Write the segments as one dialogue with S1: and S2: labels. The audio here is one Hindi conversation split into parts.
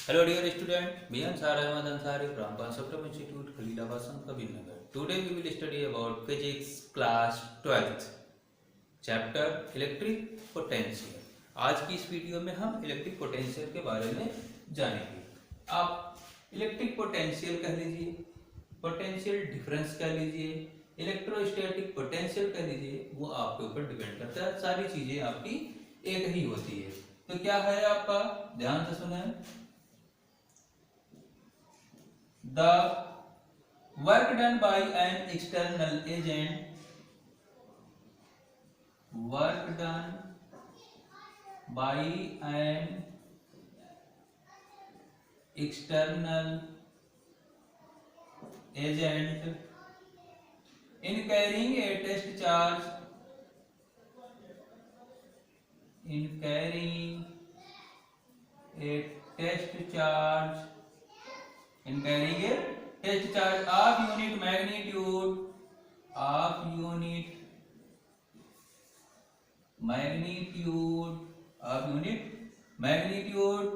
S1: Hello dear student, me Ansar Ahmad Ansari from Conceptum Institute, Khalilabad, Kabirnagar. Today we will study about physics class 12th, chapter electric potential. आज की इस वीडियो में हम इलेक्ट्रिक पोटेंशियल के बारे में जानेंगे। आप इलेक्ट्रिक पोटेंशियल कह लीजिए, पोटेंशियल डिफरेंस कह लीजिए, इलेक्ट्रोस्टैटिक पोटेंशियल कह लीजिए, वो आपके ऊपर डिपेंड करता है। सारी चीजें आपकी एक ही होती है। तो क्या है आपका, ध्यान से सुने। The work done by an external agent, work done by an external agent in carrying a test charge, in carrying a test charge, in carrying a test charge of unit magnitude, of unit magnitude, of unit magnitude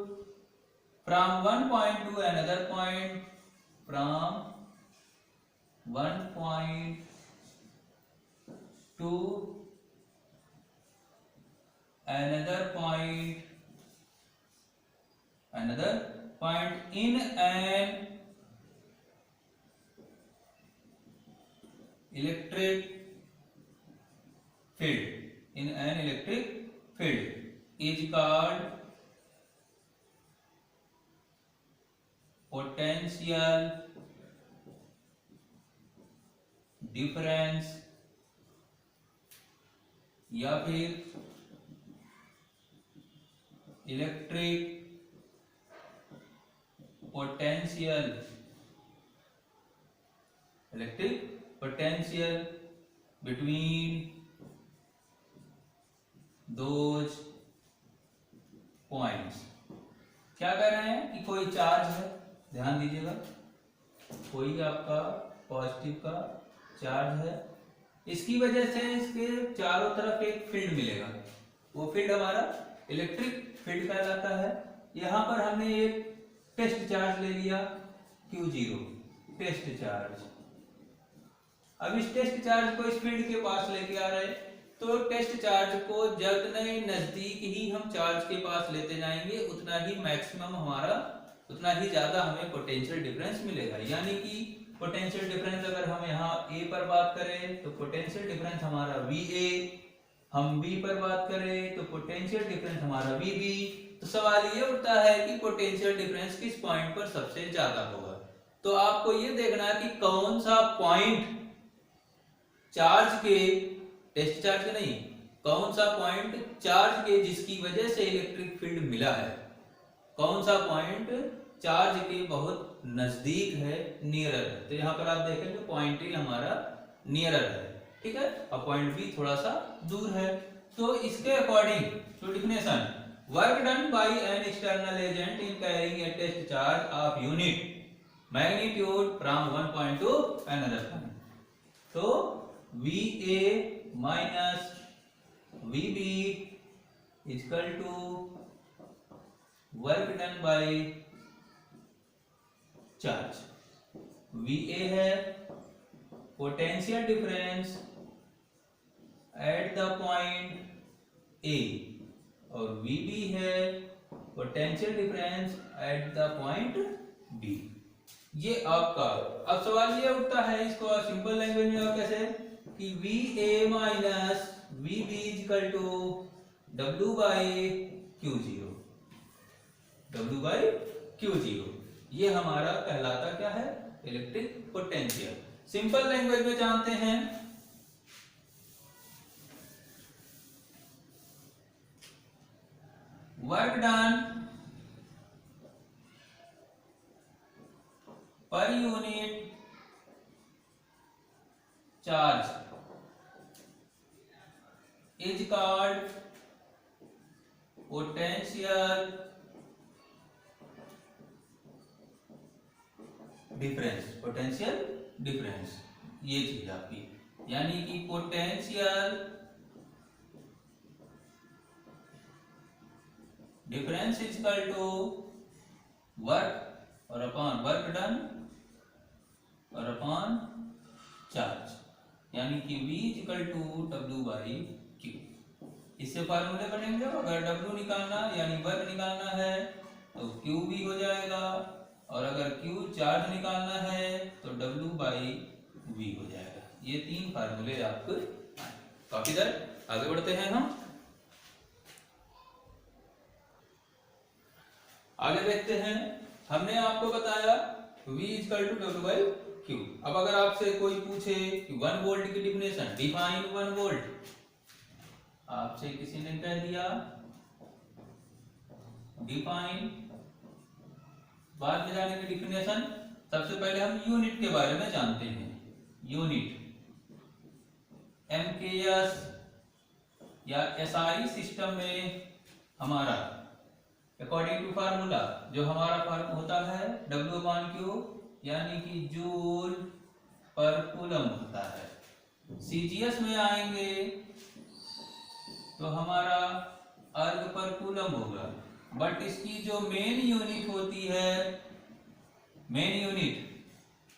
S1: from one point to another point, from one point to another point, in an electric field, in an electric field is called potential difference, या फिर electric potential, electric potential between those points. क्या कह रहे हैं कि कोई चार्ज है, ध्यान दीजिएगा, कोई आपका पॉजिटिव का चार्ज है, इसकी वजह से इसके चारों तरफ एक फील्ड मिलेगा, वो फील्ड हमारा इलेक्ट्रिक फील्ड कहलाता है। यहां पर हमने एक टेस्ट चार्ज ले लिया Q0, टेस्ट चार्ज। अब इस टेस्ट चार्ज को इस फील्ड के पास लेके आ रहे, तो टेस्ट चार्ज को जितने नजदीक ही हम चार्ज के पास लेते जाएंगे उतना ही मैक्सिमम हमारा, उतना ही ज्यादा हमें पोटेंशियल डिफरेंस मिलेगा। यानी कि पोटेंशियल डिफरेंस अगर हम यहाँ A पर बात करें तो पोटेंशियल डिफरेंस हमारा VA, हम B पर बात करें तो पोटेंशियल डिफरेंस हमारा VB। तो सवाल ये उठता है कि पोटेंशियल डिफरेंस किस पॉइंट पर सबसे ज्यादा होगा। तो आपको ये देखना है कि कौन सा पॉइंट चार्ज के, टेस्ट चार्ज का नहीं, कौन सा पॉइंट चार्ज के जिसकी वजह से इलेक्ट्रिक फील्ड मिला है, कौन सा पॉइंट चार्ज के बहुत नजदीक है, नियरर है। तो यहाँ पर आप देखें तो पॉइंट ए हमारा नियरर है, ठीक है, और पॉइंट बी थोड़ा सा दूर है। तो इसके according to definition, work done by an external agent in carrying a test charge of unit magnitude from one point to another point. तो VA minus VB equal to work done by charge. VA है potential difference at the point A और VB है potential difference at the point B। ये आपका, अब सवाल ये उठता है, इसको सिंपल लैंग्वेज में आप कैसे, कि VA minus VB equal to W by Q0, W by Q0। ये हमारा कहलाता क्या है, इलेक्ट्रिक पोटेंशियल। सिंपल लैंग्वेज में जानते हैं, work done per unit charge is called potential difference, potential difference ये चीज आपकी, यानी कि potential difference is equal to work और अपॉन वर्क डन और अपॉन चार्ज, यानी कि V equal to W by Q। इससे फार्मूले बनेंगे, अगर W निकालना यानी वर्क निकालना है तो Q भी हो जाएगा, और अगर Q चार्ज निकालना है तो W बाई V हो जाएगा। ये तीन फार्मूले आपको काफी दर आगे बढ़ते हैं। हम आगे देखते हैं। हमने आपको बताया V equal to W by Q। अब अगर आपसे कोई पूछे कि 1 वोल्ट की डिफिनेशन, डिफाइन 1 वोल्ट, आपसे किसी ने कह दिया डिफाइन, बाद में जाने की डिफिनेशन, सबसे पहले हम यूनिट के बारे में जानते हैं। यूनिट MKS या SI सिस्टम में हमारा अकॉर्डिंग टू फार्मूला जो हमारा फार्मूला होता है W/Q, यानी कि जूल पर कूलम होता है। CGS में आएंगे तो हमारा अर्ग पर कूलम होगा, बट इसकी जो मेन यूनिट होती है, मेन यूनिट,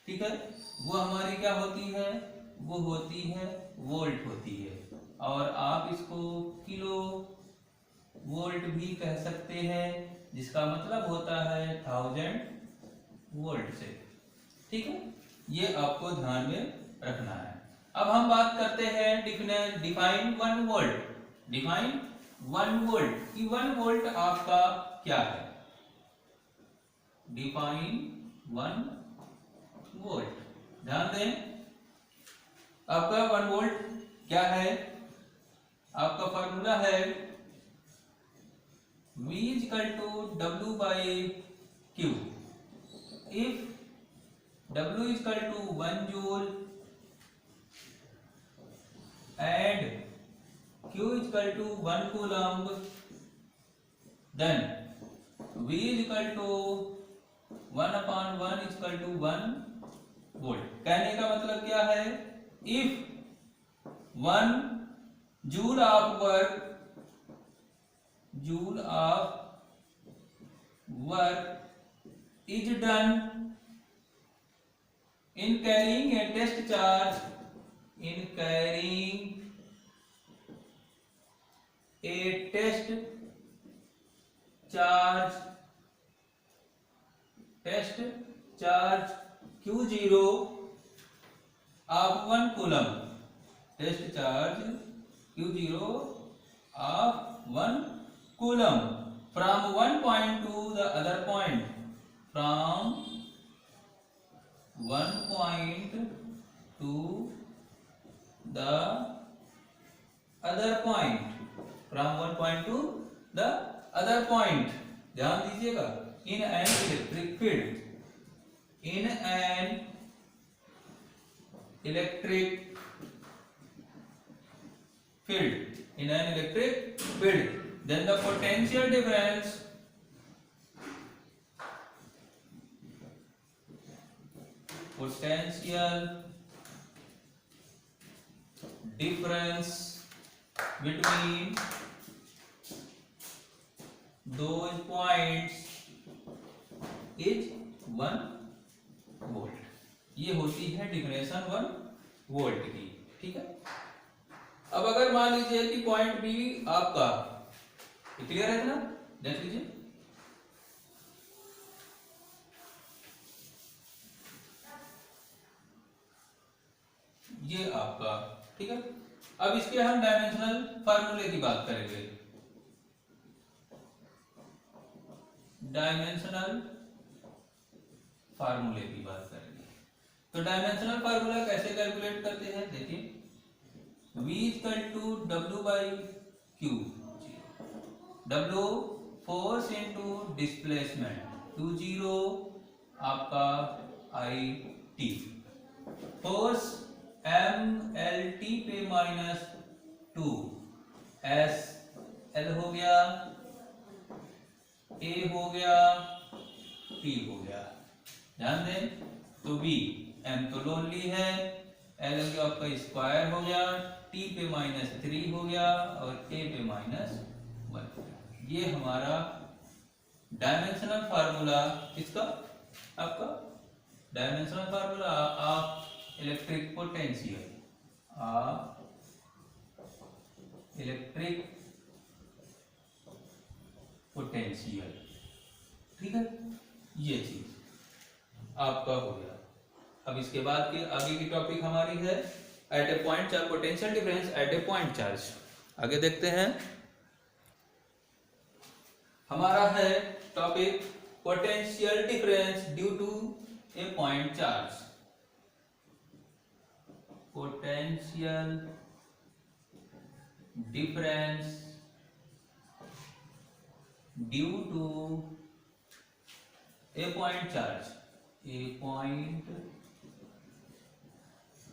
S1: ठीक है, वो हमारी क्या होती है, वो होती है वोल्ट होती है, और आप इसको किलो वोल्ट भी कह सकते हैं, जिसका मतलब होता है 1000 वोल्ट से। ठीक है, ये आपको ध्यान में रखना है। अब हम बात करते हैं डिफाइन 1 वोल्ट। डिफाइन 1 वोल्ट की 1 वोल्ट आपका क्या है? डिफाइन 1 वोल्ट, ध्यान दें, आपका 1 वोल्ट क्या है? आपका फॉर्मूला है V equal to W by Q। If W equal to 1 joule and Q equal to 1 coulomb, then V equal to 1/1 equal to 1 volt. कहने का मतलब क्या है? If 1 joule of work, joule of work is done in carrying a test charge, in carrying a test charge, test charge Q0 of 1 coulomb, test charge Q0 of 1 coulomb from one point to the other point, from one point to the other point, from one point to the other point। ध्यान दीजिएगा, in an electric field, in an electric field, in an electric field, then the potential difference, potential difference between those points is 1 volt. ये होती है डिफिनेशन 1 वोल्ट की। ठीक है, अब अगर मान लीजिए कि पॉइंट बी आपका क्लियर है ना, देख लीजिए, ये आपका, ठीक है। अब इसके हम डायमेंशनल फार्मूले की बात करेंगे। डायमेंशनल फार्मूले की बात करेंगे, तो डायमेंशनल फार्मूला कैसे कैलकुलेट करते हैं? देखिए, V equal to W by Q, W force into displacement, Q0 आपका IT, फोर्स MLT पे माइनस 2, SL हो गया, A हो गया, T हो गया। ध्यान दें, तो V M तो लोनली है, L आपका स्क्वायर हो गया, T पे -3 हो गया और A पे -1 हो गया। ये हमारा डायमेंशनल फार्मूला किसका, आपका dimensional formula of electric potential, electric potential, ठीक है, ये चीज आपका हो गया। अब इसके बाद की आगे की टॉपिक हमारी है at a point charge, potential difference at a point charge. आगे देखते हैं, हमारा है topic potential difference due to a point charge. Potential difference due to a point charge, a point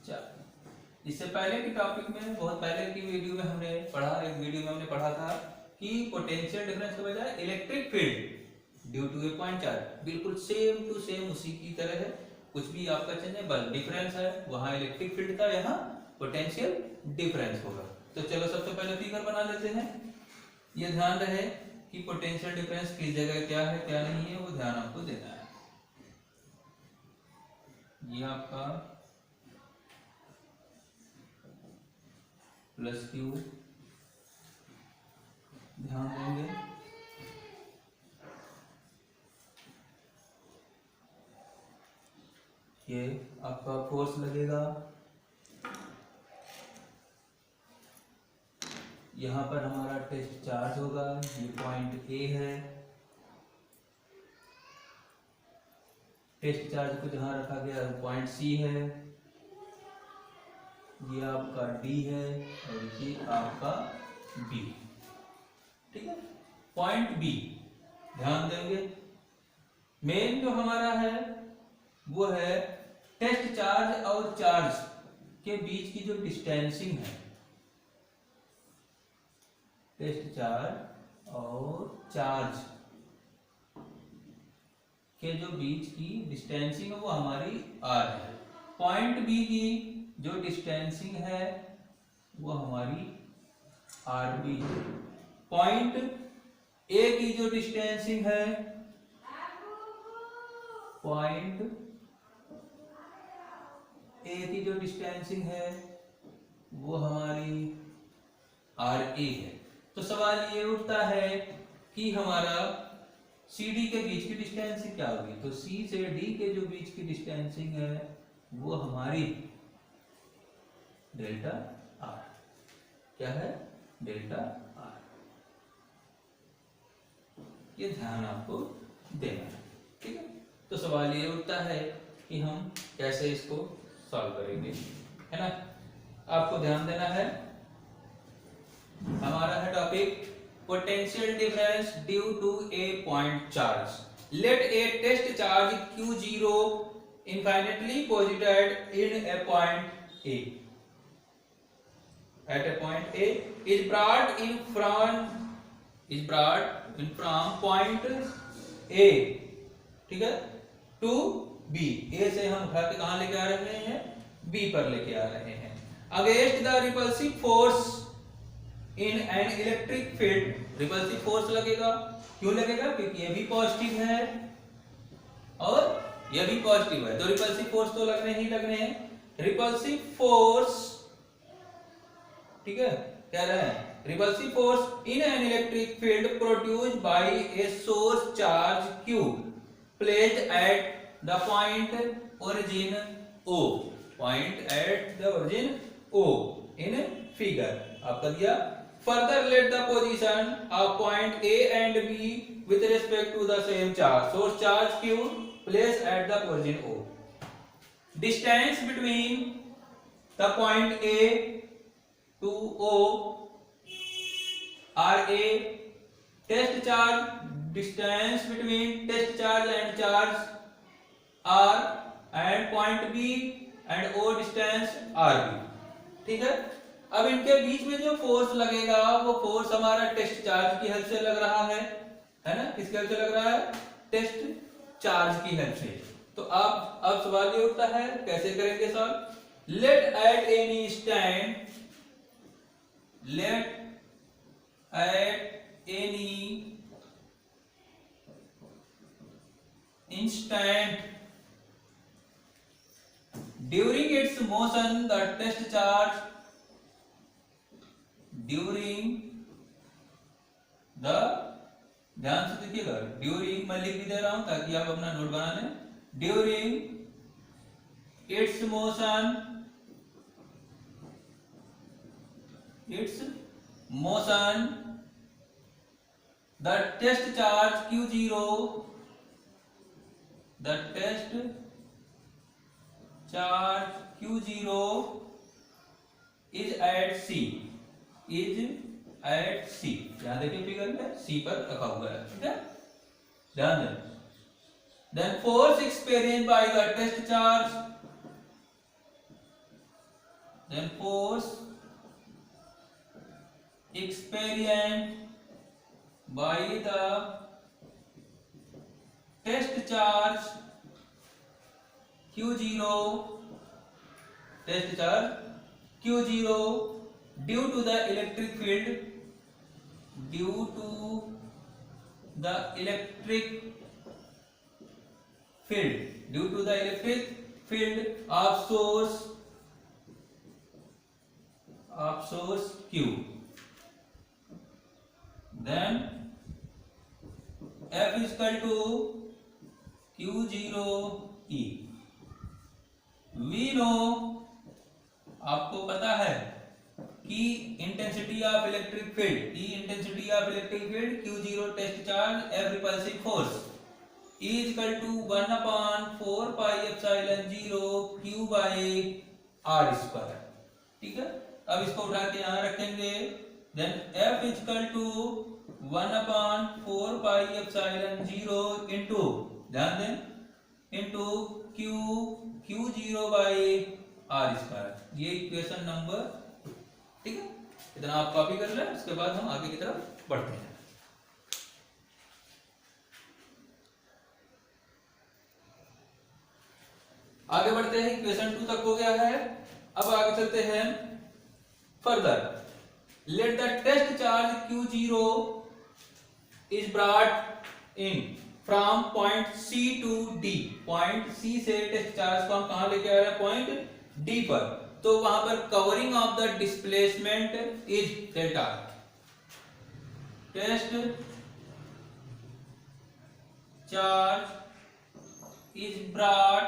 S1: charge. इससे पहले की टॉपिक में, बहुत पहले की वीडियो में हमने पढ़ा, एक वीडियो में हमने पढ़ा था कि पोटेंशियल डिफरेंस के बजाय electric field due to a point charge, बिल्कुल सेम टू सेम उसी की तरह है, कुछ भी आपका चेंज है, बस डिफरेंस है, वहां इलेक्ट्रिक फील्ड था, यहाँ पोटेंशियल डिफरेंस होगा। तो चलो सबसे पहले फिगर बना लेते हैं। ये ध्यान रहे कि पोटेंशियल डिफरेंस किस जगह क्या है क्या नहीं है, वो ध्यान आपको देना है। ये आपका प्लस क्यू, ध्यान देंगे, ये आपका फोर्स लगेगा, यहाँ पर हमारा टेस्ट चार्ज होगा, ये पॉइंट ए है, टेस्ट चार्ज को जहां रखा गया है पॉइंट सी है, ये आपका डी है और ये आपका बी, ठीक है, पॉइंट बी। ध्यान देंगे, मेन जो हमारा है वो है टेस्ट चार्ज और चार्ज के बीच की जो डिस्टेंसिंग है, टेस्ट चार्ज और चार्ज के जो बीच की डिस्टेंसिंग है वो हमारी आर है। पॉइंट बी की जो डिस्टेंसिंग है वो हमारी आर बी है। पॉइंट ए की जो डिस्टेंसिंग है, पॉइंट ए की जो डिस्टेंसिंग है वो हमारी आर ए है। तो सवाल ये उठता है कि हमारा सी डी के बीच की डिस्टेंसिंग क्या होगी, तो सी से डी के जो बीच की डिस्टेंसिंग है वो हमारी डेल्टा आर, क्या है, डेल्टा आर। ये ध्यान आपको देना है, ठीक है। तो सवाल ये उठता है कि हम कैसे इसको सॉल्व करेंगे, है ना। आपको ध्यान देना है, हमारा है topic potential difference due to a point charge. Let a test charge Q0 infinitely posited in a point A. At a point A is brought in from point A, ठीक है, to B। A से हम उठा के कहां लेके आ रहे हैं, B पर लेके आ रहे हैं। Against the repulsive force in an electric field, repulsive force लगेगा, क्यों लगेगा, क्योंकि ये भी पॉजिटिव है और ये भी पॉजिटिव है, तो रिपल्सिव फोर्स तो लगने ही लगने हैं। रिपल्सिव फोर्स, ठीक है, कह रहे हैं repulsive force in an electric field produced by a source charge Q placed at the point origin O, point at the origin O in figure आपका दिया। Further let the position of point A and B with respect to the same charge, source charge Q placed at the origin O. Distance between the point A to O are A. Test charge, distance between test charge and charge R, and point B and O distance RB, ठीक है। अब इनके बीच में जो फोर्स लगेगा वो फोर्स हमारा टेस्ट चार्ज की हेल्प से लग रहा है ना, किसकी हेल्प से लग रहा है, टेस्ट चार्ज की हेल्प से। तो अब सवाल ये उठता है कैसे करेंगे solve. Let at any stand, let at any instant. During its motion, the test charge during the, ध्यान से देखिएगा, ड्यूरिंग मैं लिख भी दे रहा हूं ताकि आप अपना नोट बना लें. During its motion the test charge Q0 is at C. यहां देखिए फिगर में C पर रखा हुआ है. ठीक है, ध्यान दें. Then force experienced by the test charge. Then force experienced by the test charge Q0 due to the electric field of source Q. Then F is equal to Q0E. We know, आपको पता है कि intensity of electric field, E intensity of electric field, Q0 test charge, F repulsive force is equal to 1/4 pi epsilon 0 Q by R square. ठीक है, अब इसको उठा के यहां रखेंगे. Then F is equal to 1/4 pi epsilon 0 into, ध्यान दें, into Q0 by R square. ये इक्वेशन नंबर. ठीक है, इतना आप कॉपी कर लें. उसके बाद हम आगे की तरफ बढ़ते हैं. आगे बढ़ते हैं, इक्वेशन 2 तक हो गया है. अब आगे चलते हैं further. Let the test charge Q0 is brought in from point C to D. Point C से टेस्ट चार्ज को हम कहां लेके आ रहे हैं? पॉइंट D पर. तो वहां पर covering of the displacement is delta. Test charge is brought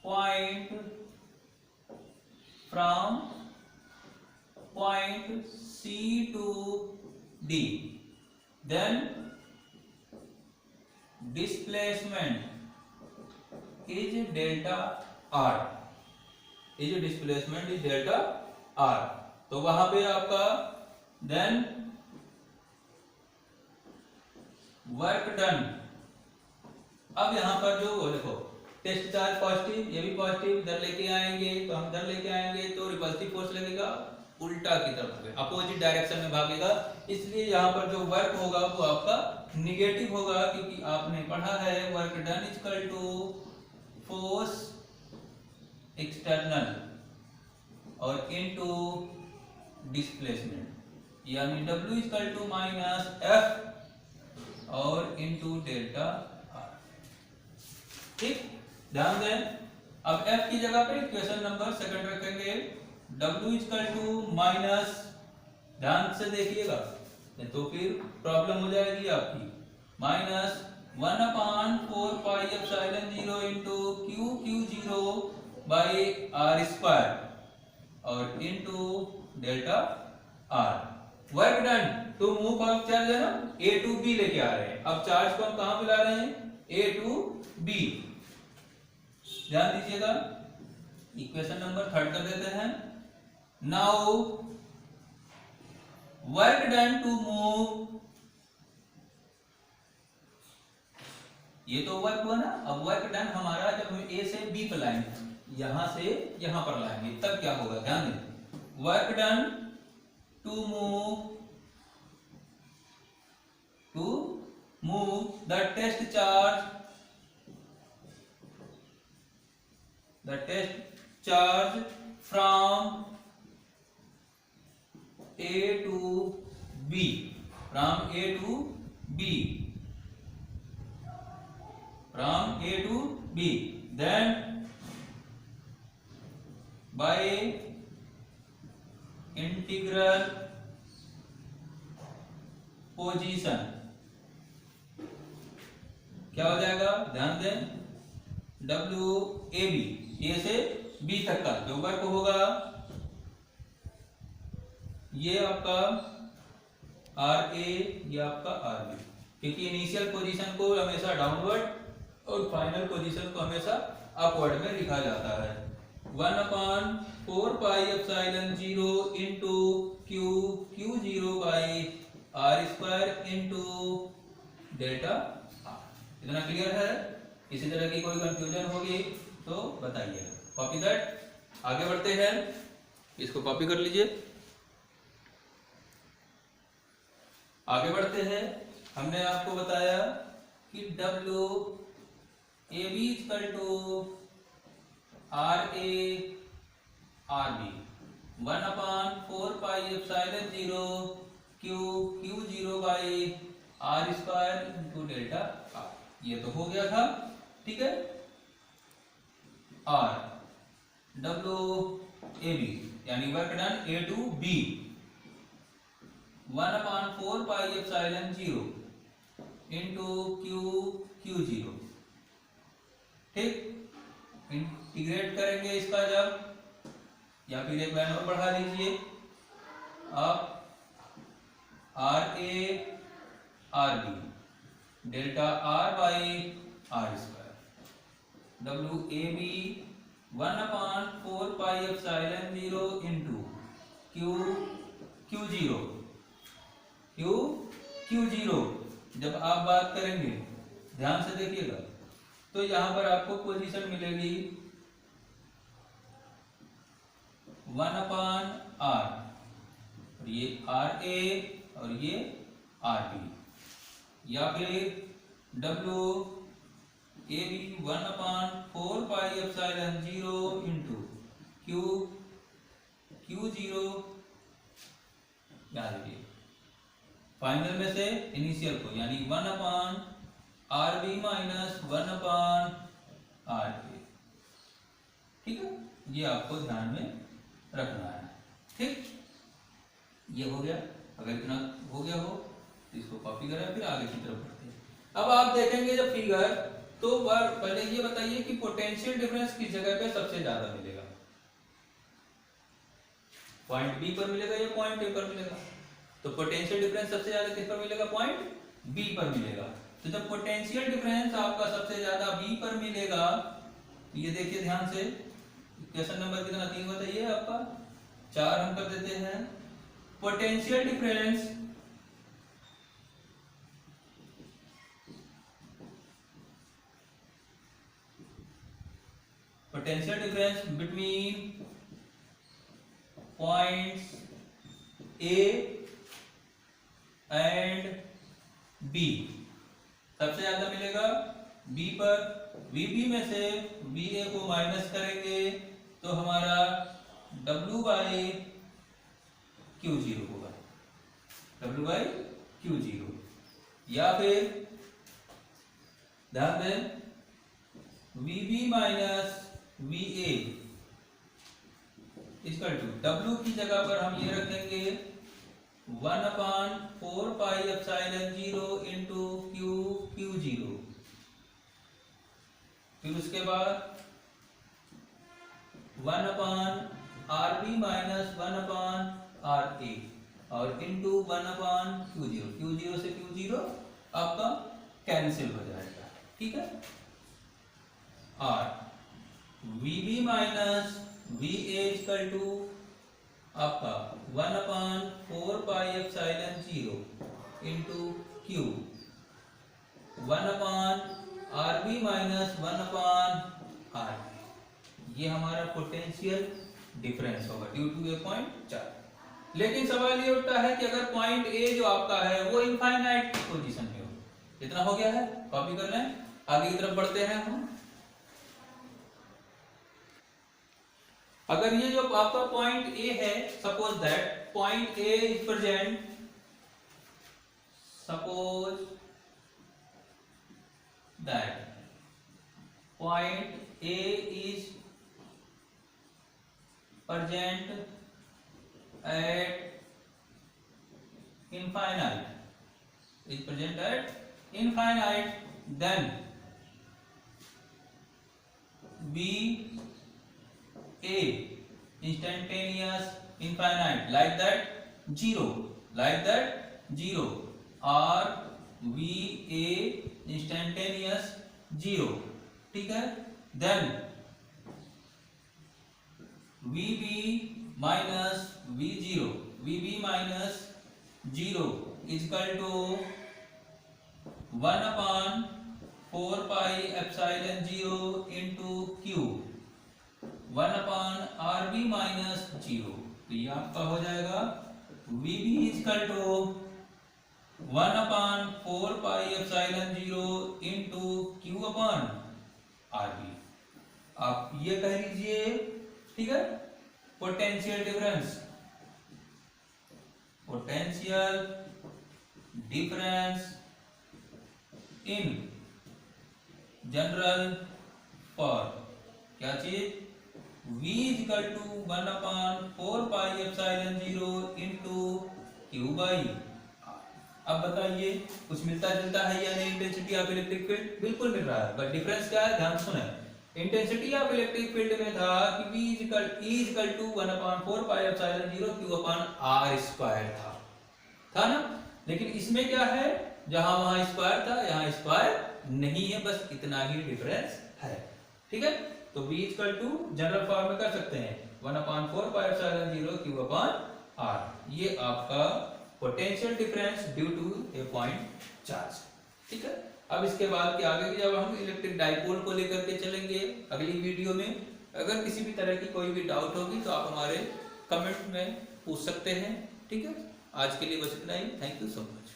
S1: point from point C to D. Then displacement is delta R. displacement is delta R. तो वहां पे आपका then वर्क डन. अब यहां पर जो देखो टेस्ट चार्ज पॉजिटिव, ये भी पॉजिटिव, इधर लेके आएंगे तो हम इधर लेके आएंगे तो रिपल्सिव फोर्स लगेगा, उल्टा की तरफ अपोजिट डायरेक्शन में भागेगा. इसलिए यहाँ पर जो वर्क होगा वो आपका निगेटिव होगा, क्योंकि आपने पढ़ा है work done is equal to force external और इनटू डिस्प्लेसमेंट, यानी W is equal to minus F और इनटू डेल्टा R. ठीक, ध्यान दें. अब F की जगह पे इक्वेशन नंबर सेकंड रखेंगे. W is equal to minus, ध्यान से देखिएगा नहीं तो फिर प्रॉब्लम हो जाएगी आपकी, minus 1/4 pi epsilon 0 into Q0 by R square और into delta R. Work done to move of charge है ना, A टू B लेके आ रहे हैं. अब चार्ज को हम कहां पे ला रहे हैं? A to B. ध्यान दीजिएगा, इक्वेशन नंबर 3 कर देते हैं. Now work done to move, ये तो वर्क हुआ ना. अब वर्क डन हमारा जब हम A से B पर लाएंगे, यहां से यहां पर लाएंगे, तब क्या होगा? ध्यान दें. Work done to move the test charge from A to B, from A to B. From A to B, then by integral position क्या हो जाएगा, ध्यान दें, डब्ल्यू ए बी, ए से बी तक का जो वर्क होगा ये आपका आर ए, ये आपका आर बी, क्योंकि इनिशियल पोजीशन को हमेशा डाउनवर्ड और फाइनल पोजीशन को हमेशा अपवर्ड में लिखा जाता है। 1/4πε0 into Q Q zero by R square into delta R. इतना क्लियर है? किसी तरह की कोई कंफ्यूजन होगी तो बताइए। Copy that. आगे बढ़ते हैं, इसको कॉपी कर लीजिए। आगे बढ़ते हैं, हमने आपको बताया कि W A B equal to R A R B 1/4πε0 Q Q zero by R square into delta R. ये तो हो गया था, ठीक है। आर डब्ल्यू ए बी यानी work done A to B 1/4πε0 into Q Q zero, ठीक। इंटीग्रेट करेंगे इसका जब, या फिर एक लाइन और बढ़ा लीजिए आप, R A R B delta R by R square, W A B 1/4πε0 into Q Q zero, Q Q zero. जब आप बात करेंगे ध्यान से देखिएगा तो यहां पर आपको पोजीशन मिलेगी 1/r, और ये आर ए और ये आर बी, या फिर W A B 1/4πε0 into Q Q zero. याद रखिए फाइनल में से इनिशियल को, यानी 1/RB माइनस 1/RA, ठीक है। ये आपको ध्यान में रखना है, ठीक। ये हो गया। अगर इतना हो गया हो तो इसको कॉपी करें, फिर आगे की तरफ बढ़ते हैं। अब आप देखेंगे जब फिगर, तो पहले ये बताइए कि पोटेंशियल डिफरेंस किस जगह पे सबसे ज्यादा मिलेगा, पॉइंट बी पर मिलेगा या पॉइंट ए पर मिलेगा? तो पोटेंशियल डिफरेंस सबसे ज्यादा किस पर मिलेगा? पॉइंट बी पर मिलेगा। तो जब पोटेंशियल डिफरेंस आपका सबसे ज्यादा बी पर मिलेगा, तो ये देखिए ध्यान से, क्वेश्चन नंबर कितना 3 बताइए आपका, 4 हम कर देते हैं। Potential difference between points A and B सबसे ज्यादा मिलेगा बी पर। वीबी में से बी ए को माइनस करेंगे तो हमारा डब्ल्यू बाई क्यू जीरो होगा, डब्ल्यू बाई क्यू जीरो। या फिर ध्यान दें, V B minus V A equal to W की जगह पर हम ये रखेंगे 1/4πε0 इंटू क्यू क्यू जीरो। फिर उसके बाद 1/RB माइनस 1/RA और इंटू 1/Q0। Q0 से Q0 आपका कैंसिल हो जाएगा, ठीक है। और VB minus VA equal to आपका 1/4πε0 into Q 1/RB minus 1/RB। ये हमारा पोटेंशियल डिफरेंस होगा due to a point charge. लेकिन सवाल ये उठता है कि अगर पॉइंट ए जो आपका है वो इनफाइनाइट पोजीशन में हो। इतना हो गया है, कॉपी कर लें, आगे की तरफ बढ़ते हैं हम। अगर ये जो आपका पॉइंट ए है, suppose that point A is present, suppose that point A is present at infinite, then B A instantaneous infinite, like that 0, or V A instantaneous 0, ठीक है। then VB minus V0 is equal to 1 upon 4 pi epsilon 0 into Q 1 upon RB minus 0। तो ये आपका हो जाएगा VB is equal to 1 upon 4 pi epsilon 0 into Q upon RB। आप ये कह लीजिए, ठीक है, potential difference in general for क्या चीज, V is equal to 1 upon 4 pi epsilon 0 into Q by R। अब बताइए कुछ मिलता जुलता है या नहीं इंटेंसिटी ऑफ इलेक्ट्रिक फील्ड? बिल्कुल मिल रहा है, बट डिफरेंस क्या है, ध्यान सुने। इंटेंसिटी ऑफ इलेक्ट्रिक फील्ड में था कि V is equal to 1 upon 4 pi epsilon 0 Q upon R square था ना। लेकिन इसमें क्या है, जहां वहां स्क्वायर था यहाँ स्क्वायर नहीं है, बस इतना ही डिफरेंस है, ठीक है। तो V equal to general form में कर सकते हैं 1 upon 4 pi epsilon 0 Q upon R। ये आपका potential difference due to a point charge, ठीक है। अब इसके बाद के आगे भी जब हम इलेक्ट्रिक डाइपोल को लेकर के चलेंगे अगली वीडियो में। अगर किसी भी तरह की कोई भी डाउट होगी तो आप हमारे कमेंट में पूछ सकते हैं, ठीक है। आज के लिए बस इतना ही। Thank you so much.